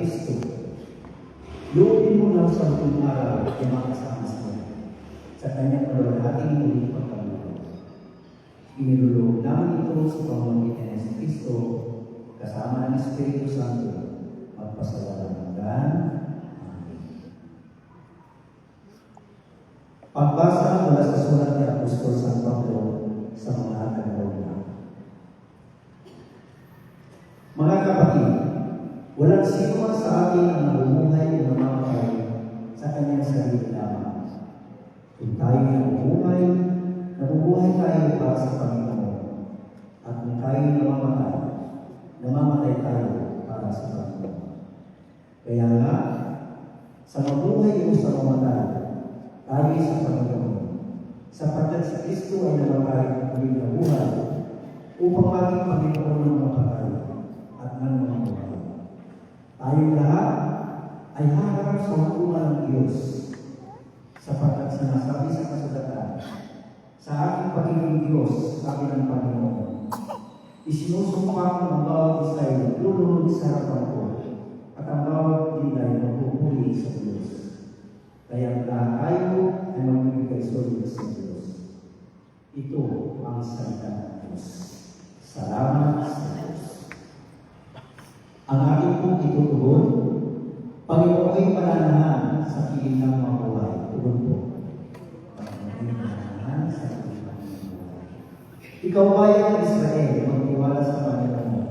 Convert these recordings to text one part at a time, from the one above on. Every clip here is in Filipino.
Kristo. Loobin mo lang sa buong araw ay makasama sa kanyang kalwalhating muling pagkamulo. Iniluloob namin ito sa pamamagitan ng Kristo kasama ng Espiritu Santo magpasawalang hanggan. Pagbasa mula sa sulat ni Apostol San Pablo sa mga taga-Roma. Mga kapatid, walang sino man sa atin ang namumuhay o namamatay sa kanyang sarili lamang. Kung tayo namumuhay tayo para sa Panginoon. At kung tayo namamatay tayo para sa Panginoon. Kaya nga, sa mabuhay o sa mamatay, tayo sa Panginoon. Sapagkat si Kristo ay namatay at nabuhay upang maging Panginoon ng mga patay at ng mga buhay. Tayong lahat ay haharap sa hukuman ng Diyos sapagkat sinasabi sa kasulatan, sa aking pagiging Diyos, sabi ng Panginoon, isinusumpa ko ang bawat isa ay lulunod sa harapan ko at ang bawat dilay magpupuli sa Diyos. Kaya lahat tayo ay magbibigay solo sa Diyos. Ito ang salita ng Diyos. Salamat sa Diyos. Ang ating pong itutugon, Panginoon ay pananahan sa piling ng mga buhay. Tugon po. Panginoon ay pananahan sa piling ng mga buhay. Ikaw bayan ng Israel, magtiwala sa Panginoon.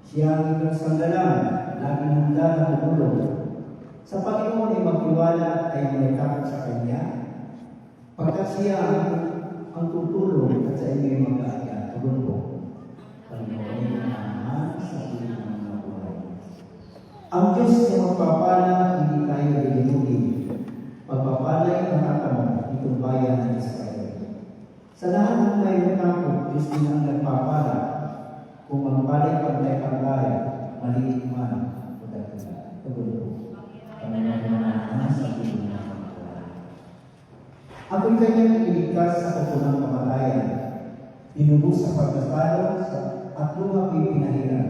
Siya ang iyong sanggalang, laging handa na tumulong. Sa Panginoon ay magtiwala ay may takot sa Kanya, pagkat siya ang tutulong at sa inyo ay mag-aaya. Tugon po. Panginoon ay pananahan sa piling ng mga buhay. Ang Diyos ay magpapala, hindi tayo lilimutin. Pagpapala'y nakatamo itong bayan ng Israel. Sa lahat ng may natakot, Diyos din ang nagpapala. Kung ang pala'y pagtay-pagtay, maliit man o dagdag. Tugon. Panginoon sa piling ng mga buhay. Ako'y kanyang iligtas sa kupunang kamatayan. Tinubos sa pagkasalo at luha ko'y pinahiran.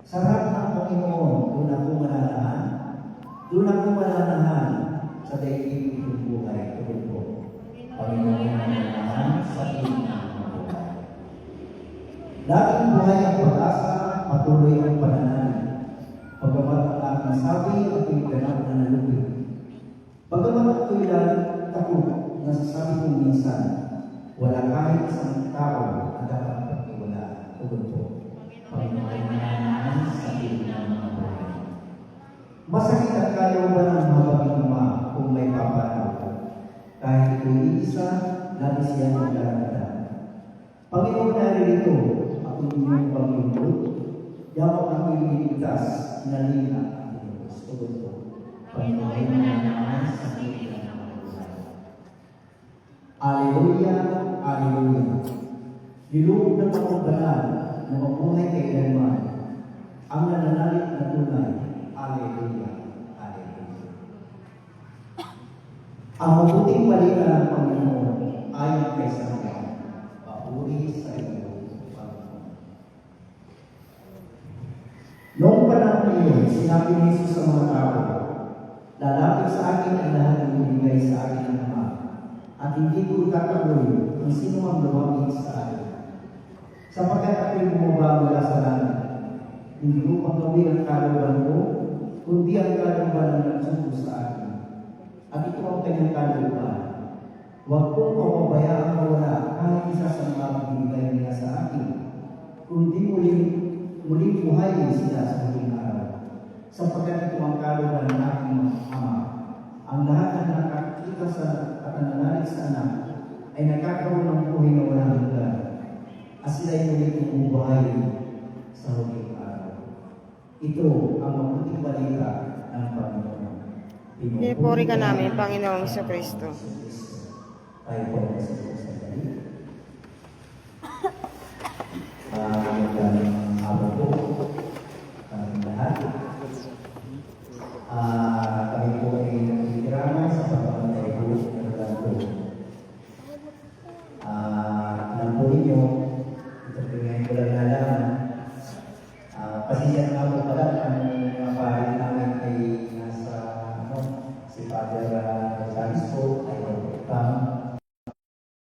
Sa harap ng Panginoon, doon ako mananahan. Doon ako mananahan sa daigdig ng buhay. Tugon po. Panginoon mananahan sa piling ng mga buhay. Laging buhay ang pag-asa, patuloy ang pananalig. Pagamat ang aking sabi at yung ganap na nalupit. Pagamat ako'y takot na sasabi kong minsan, wala kahit isang tao na dapat pagtiwala. Tugon po. Panginoon mananahan sa piling ng mga buhay. Masakit ang kalooban ng mahabaging Ama kung may papanaw. Kahit ito'y isa, lagi siya maglalagdan. Panginoon, naririto, ako inyong paglingkod. Yaman ako'y iligtas, nalina ang Diyos. Tugon po. Panginoon mananahan sa piling ng mga buhay. Alleluia, Alleluia. Niloob ng mga banal na mabuhay kay Dalman, ang nananalig na tunay. Alleluia, Alleluia. Ang mabuting balita ng Panginoon ayon kay San Juan. Papuri sa iyo, Panginoon. Noong panahon iyon, sinabi ni Jesus sa mga tao, lalapit sa akin ang lahat ng ibigay sa akin ng Ama, at hindi ko itataboy ang sino mang lumapit sa akin. Sapagkat ako'y bumaba mula sa langit, hindi ko pagkawin ang kalooban ko, kundi ang kalooban ng nagsuko sa akin. At ito ang kanyang kalooban. Huwag kong papabayaan mawala kahit isa sa mga binigay niya sa akin, kundi muling buhayin sila sa huling araw. Sapagkat ito ang kalooban ng aking Ama. Ang lahat na nakakita sa at nananalig sa anak ay nagkakaroon ng buhay na walang hanggan. At sila'y muling bumubuhayin sa huling araw. Ito ang mabuting balita ng Panginoon. Pinupuri ka namin, Panginoong Jesucristo. Tayo po ang sa dali. Magandang araw po kaming lahat. Kami po ay nagkikiraman sa pagpapantay po ng ganito. Alam po ninyo, ito po ngayon ko lang nalaman. Pasensya na po pala ang mga pahali namin Father Charis po ay